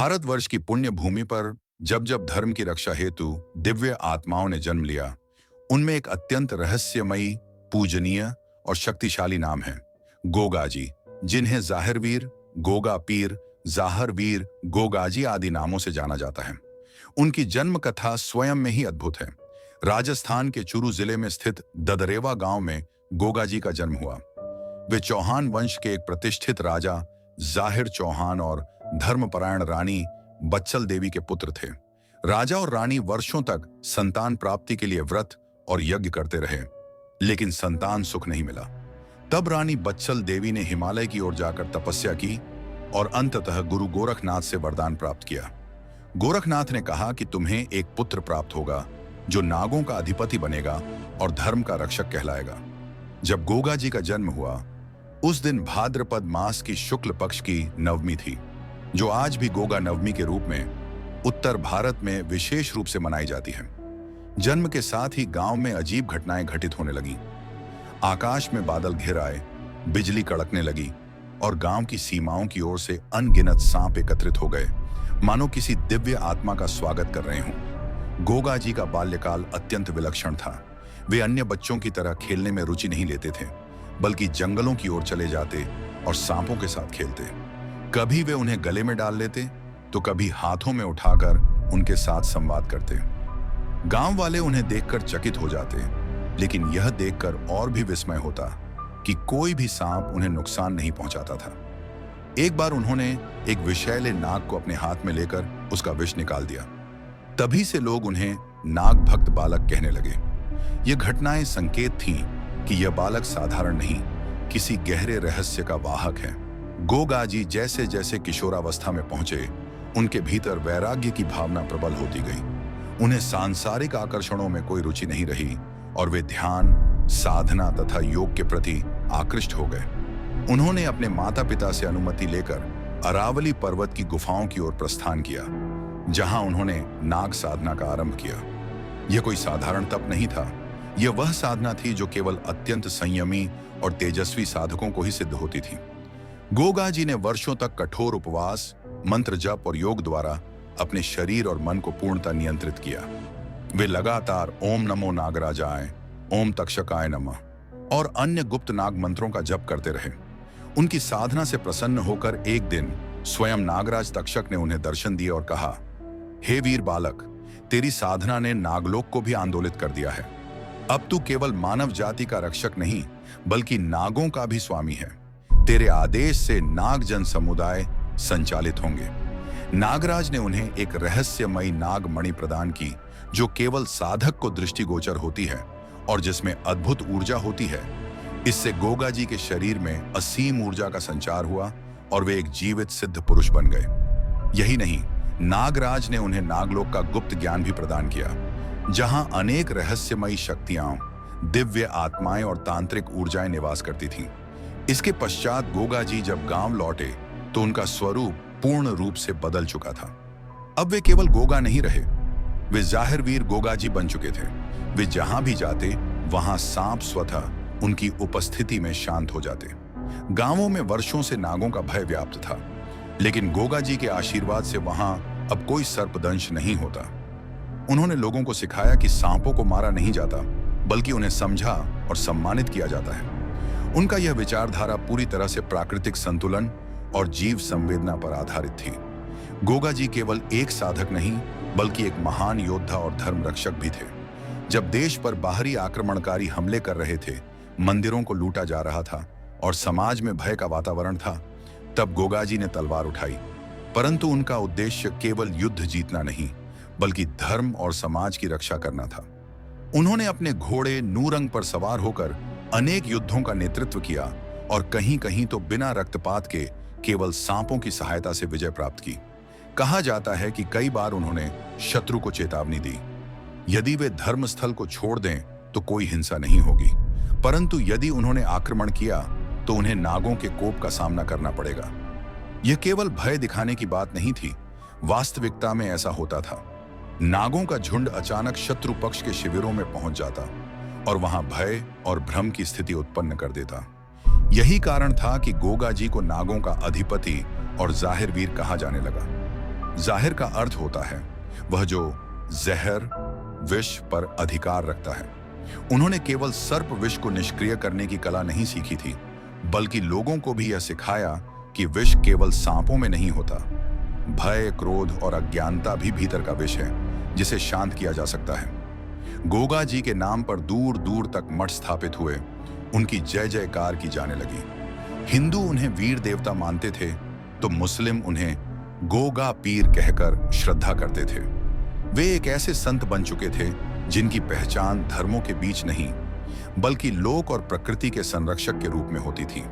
भारतवर्ष की पुण्य भूमि पर जब जब धर्म की रक्षा हेतु दिव्य आत्माओं ने जन्म लिया, उनमें एक अत्यंत रहस्यमयी, पूजनीय और शक्तिशाली नाम है गोगाजी, जिन्हें जाहिर वीर, गोगा पीर, जाहर वीर, गोगाजी आदि नामों से जाना जाता है। उनकी जन्म कथा स्वयं में ही अद्भुत है। राजस्थान के चुरू जिले में स्थित ददरेवा गांव में गोगाजी का जन्म हुआ। वे चौहान वंश के एक प्रतिष्ठित राजा जाहिर चौहान और धर्मपरायण रानी बच्चल देवी के पुत्र थे। राजा और रानी वर्षों तक संतान प्राप्ति के लिए व्रत और यज्ञ करते रहे, लेकिन संतान सुख नहीं मिला। तब रानी बच्चल देवी ने हिमालय की ओर जाकर तपस्या की और अंततः गुरु गोरखनाथ से वरदान प्राप्त किया। गोरखनाथ ने कहा कि तुम्हें एक पुत्र प्राप्त होगा जो नागों का अधिपति बनेगा और धर्म का रक्षक कहलाएगा। जब गोगा जी का जन्म हुआ, उस दिन भाद्रपद मास की शुक्ल पक्ष की नवमी थी, जो आज भी गोगा नवमी के रूप में उत्तर भारत में विशेष रूप से मनाई जाती है। जन्म के साथ ही गांव में अजीब घटनाएं घटित होने लगीं। आकाश में बादल घिर आए, बिजली कड़कने लगी और गांव की सीमाओं की ओर से अनगिनत सांप एकत्रित हो गए, मानो किसी दिव्य आत्मा का स्वागत कर रहे हों। गोगा जी का बाल्यकाल अत्यंत विलक्षण था। वे अन्य बच्चों की तरह खेलने में रुचि नहीं लेते थे, बल्कि जंगलों की ओर चले जाते और सांपों के साथ खेलते। कभी वे उन्हें गले में डाल लेते, तो कभी हाथों में उठाकर उनके साथ संवाद करते। गांव वाले उन्हें देखकर चकित हो जाते, लेकिन यह देखकर और भी विस्मय होता कि कोई भी सांप उन्हें नुकसान नहीं पहुंचाता था। एक बार उन्होंने एक विषैले नाग को अपने हाथ में लेकर उसका विष निकाल दिया। तभी से लोग उन्हें नाग भक्त बालक कहने लगे। ये घटनाएं संकेत थीं कि यह बालक साधारण नहीं, किसी गहरे रहस्य का वाहक है। गोगा जी जैसे जैसे किशोरावस्था में पहुंचे, उनके भीतर वैराग्य की भावना प्रबल होती गई। उन्हें सांसारिक आकर्षणों में कोई रुचि नहीं रही और वे ध्यान, साधना तथा योग के प्रति आकृष्ट हो गए। उन्होंने अपने माता पिता से अनुमति लेकर अरावली पर्वत की गुफाओं की ओर प्रस्थान किया, जहां उन्होंने नाग साधना का आरंभ किया। यह कोई साधारण तप नहीं था। यह वह साधना थी जो केवल अत्यंत संयमी और तेजस्वी साधकों को ही सिद्ध होती थी। गोगा जी ने वर्षों तक कठोर उपवास, मंत्र जप और योग द्वारा अपने शरीर और मन को पूर्णतः नियंत्रित किया। वे लगातार ओम नमो नागराजाय, ओम तक्षकाय नमः और अन्य गुप्त नाग मंत्रों का जप करते रहे। उनकी साधना से प्रसन्न होकर एक दिन स्वयं नागराज तक्षक ने उन्हें दर्शन दिए और कहा, हे वीर बालक, तेरी साधना ने नागलोक को भी आंदोलित कर दिया है। अब तू केवल मानव जाति का रक्षक नहीं, बल्कि नागों का भी स्वामी है। तेरे आदेश से नाग जन समुदाय संचालित होंगे। नागराज ने उन्हें एक रहस्यमयी नाग मणि प्रदान की, जो केवल साधक को दृष्टिगोचर होती है और जिसमें अद्भुत ऊर्जा होती है। इससे गोगा जी के शरीर में असीम ऊर्जा का संचार हुआ और वे एक जीवित सिद्ध पुरुष बन गए। यही नहीं, नागराज ने उन्हें नागलोक का गुप्त ज्ञान भी प्रदान किया, जहां अनेक रहस्यमयी शक्तियां, दिव्य आत्माएं और तांत्रिक ऊर्जाएं निवास करती थीं। इसके पश्चात गोगा जी जब गांव लौटे, तो उनका स्वरूप पूर्ण रूप से बदल चुका था। अब वे केवल गोगा नहीं रहे, वे जाहिर वीर गोगा जी बन चुके थे। वे जहां भी जाते, वहां सांप स्वतः उनकी उपस्थिति में शांत हो जाते। गांवों में वर्षों से नागों का भय व्याप्त था, लेकिन गोगा जी के आशीर्वाद से वहां अब कोई सर्पदंश नहीं होता। उन्होंने लोगों को सिखाया कि सांपों को मारा नहीं जाता, बल्कि उन्हें समझा और सम्मानित किया जाता है। उनका यह विचारधारा पूरी तरह से प्राकृतिक संतुलन और जीव संवेदना पर आधारित थी। गोगा जी केवल एक साधक नहीं, बल्कि एक महान योद्धा और धर्म रक्षक भी थे। जब देश पर बाहरी आक्रमणकारी हमले कर रहे थे, मंदिरों को लूटा जा रहा था और समाज में भय का वातावरण था, तब गोगा जी ने तलवार उठाई। परंतु उनका उद्देश्य केवल युद्ध जीतना नहीं, बल्कि धर्म और समाज की रक्षा करना था। उन्होंने अपने घोड़े नूरंग पर सवार होकर अनेक युद्धों का नेतृत्व किया और कहीं कहीं तो बिना रक्तपात के केवल सांपों की सहायता से विजय प्राप्त की। कहा जाता है कि कई बार उन्होंने शत्रु को चेतावनी दी, यदि वे धर्मस्थल को छोड़ दें तो कोई हिंसा नहीं होगी, परंतु यदि उन्होंने आक्रमण किया तो उन्हें नागों के कोप का सामना करना पड़ेगा। यह केवल भय दिखाने की बात नहीं थी, वास्तविकता में ऐसा होता था। नागों का झुंड अचानक शत्रु पक्ष के शिविरों में पहुंच जाता और वहां भय और भ्रम की स्थिति उत्पन्न कर देता। यही कारण था कि गोगा जी को नागों का अधिपति और जाहिर वीर कहा जाने लगा। जाहिर का अर्थ होता है वह जो जहर विष पर अधिकार रखता है। उन्होंने केवल सर्प विष को निष्क्रिय करने की कला नहीं सीखी थी, बल्कि लोगों को भी यह सिखाया कि विष केवल सांपों में नहीं होता। भय, क्रोध और अज्ञानता भी भीतर का विष है जिसे शांत किया जा सकता है। गोगा जी के नाम पर दूर दूर तक मठ स्थापित हुए, उनकी जय जयकार की जाने लगी। हिंदू उन्हें वीर देवता मानते थे तो मुस्लिम उन्हें गोगा पीर कहकर श्रद्धा करते थे। वे एक ऐसे संत बन चुके थे जिनकी पहचान धर्मों के बीच नहीं, बल्कि लोक और प्रकृति के संरक्षक के रूप में होती थी।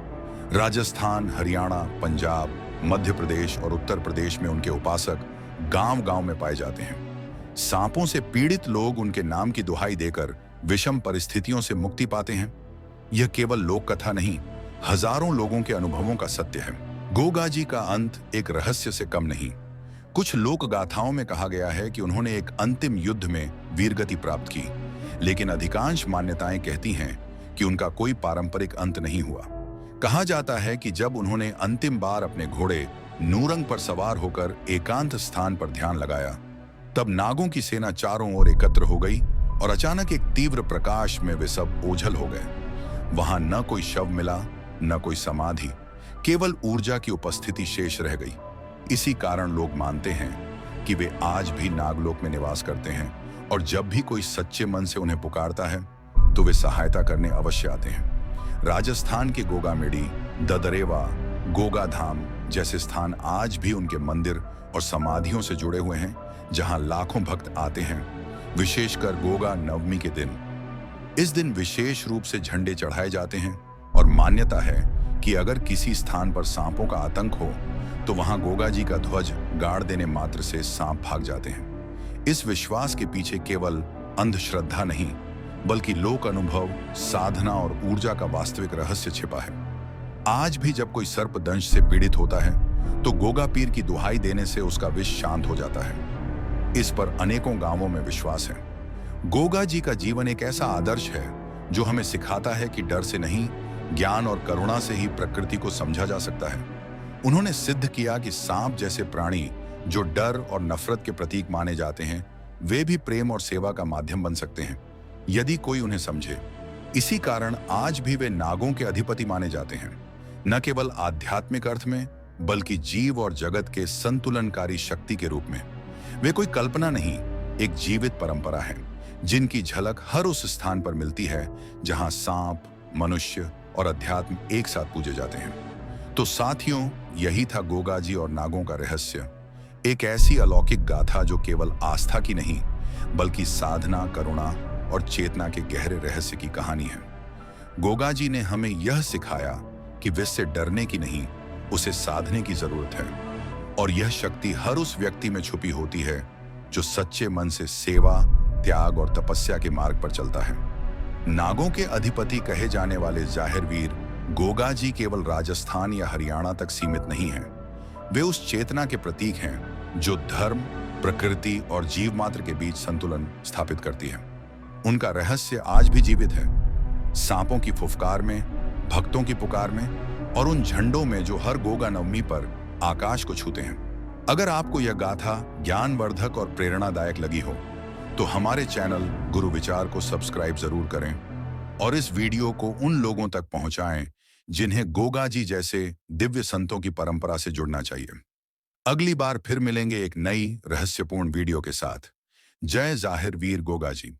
राजस्थान, हरियाणा, पंजाब, मध्य प्रदेश और उत्तर प्रदेश में उनके उपासक गांव-गांव में पाए जाते हैं। सांपों से पीड़ित लोग उनके नाम की दुहाई देकर विषम परिस्थितियों से मुक्ति पाते हैं। यह केवल लोक कथा नहीं, हजारों लोगों के अनुभवों का सत्य है। गोगा जी का अंत एक रहस्य से कम नहीं। कुछ लोक गाथाओं में कहा गया है कि उन्होंने एक अंतिम युद्ध में वीरगति प्राप्त की, लेकिन अधिकांश मान्यताएं कहती हैं कि उनका कोई पारंपरिक अंत नहीं हुआ। कहा जाता है कि जब उन्होंने अंतिम बार अपने घोड़े नूरंग पर सवार होकर एकांत स्थान पर ध्यान लगाया, तब नागों की सेना चारों ओर एकत्र हो गई और अचानक एक तीव्र प्रकाश में वे सब ओझल हो गए। वहां न कोई शव मिला, न कोई समाधि, केवल ऊर्जा की उपस्थिति शेष रह गई। इसी कारण लोग मानते हैं कि वे आज भी नागलोक में निवास करते हैं और जब भी कोई सच्चे मन से उन्हें पुकारता है तो वे सहायता करने अवश्य आते हैं। राजस्थान के गोगामेडी, ददरेवा, गोगा धाम जैसे स्थान आज भी उनके मंदिर और समाधियों से जुड़े हुए हैं, जहां लाखों भक्त आते हैं, विशेषकर गोगा नवमी के दिन। इस दिन विशेष रूप से झंडे चढ़ाए जाते हैं और मान्यता है कि अगर किसी स्थान पर सांपों का आतंक हो तो वहां गोगा जी का ध्वज गाड़ देने मात्र से सांप भाग जाते हैं। इस विश्वास के पीछे केवल अंधश्रद्धा नहीं, बल्कि लोक अनुभव, साधना और ऊर्जा का वास्तविक रहस्य छिपा है। आज भी जब कोई सर्पदंश से पीड़ित होता है तो गोगा पीर की दुहाई देने से उसका विष शांत हो जाता है। इस पर अनेकों गांवों में विश्वास है। गोगा जी का जीवन एक ऐसा आदर्श है जो हमें सिखाता है कि डर से नहीं, ज्ञान और करुणा से ही प्रकृति को समझा जा सकता है। उन्होंने सिद्ध किया कि सांप जैसे प्राणी जो डर और नफरत के प्रतीक माने जाते हैं, वे भी प्रेम और सेवा का माध्यम बन सकते हैं यदि कोई उन्हें समझे। इसी कारण आज भी वे नागों के अधिपति माने जाते हैं, न केवल आध्यात्मिक अर्थ में, बल्कि जीव और जगत के संतुलनकारी शक्ति के रूप में। वे कोई कल्पना नहीं, एक जीवित परंपरा है जिनकी झलक हर उस स्थान पर मिलती है जहां सांप, मनुष्य और अध्यात्म एक साथ पूजे जाते हैं। तो साथियों, यही था गोगा जी और नागों का रहस्य। एक ऐसी अलौकिक गाथा जो केवल आस्था की नहीं, बल्कि साधना, करुणा और चेतना के गहरे रहस्य की कहानी है। गोगा जी ने हमें यह सिखाया कि विष से डरने की नहीं, उसे साधने की जरूरत है। और यह शक्ति हर उस व्यक्ति में छुपी होती है जो सच्चे मन से सेवा, त्याग और तपस्या के मार्ग पर चलता है। नागों के अधिपति कहे जाने वाले जाहिर वीर गोगा जी केवल राजस्थान या हरियाणा तक सीमित नहीं हैं। वे उस चेतना के प्रतीक हैं जो धर्म, प्रकृति और जीव मात्र के बीच संतुलन स्थापित करती है। उनका रहस्य आज भी जीवित है, सांपों की फुफकार में, भक्तों की पुकार में और उन झंडों में जो हर गोगा नवमी पर आकाश को छूते हैं। अगर आपको यह गाथा ज्ञानवर्धक और प्रेरणादायक लगी हो तो हमारे चैनल गुरु विचार को सब्सक्राइब जरूर करें और इस वीडियो को उन लोगों तक पहुंचाएं जिन्हें गोगा जी जैसे दिव्य संतों की परंपरा से जुड़ना चाहिए। अगली बार फिर मिलेंगे एक नई रहस्यपूर्ण वीडियो के साथ। जय जाहिर वीर गोगा जी।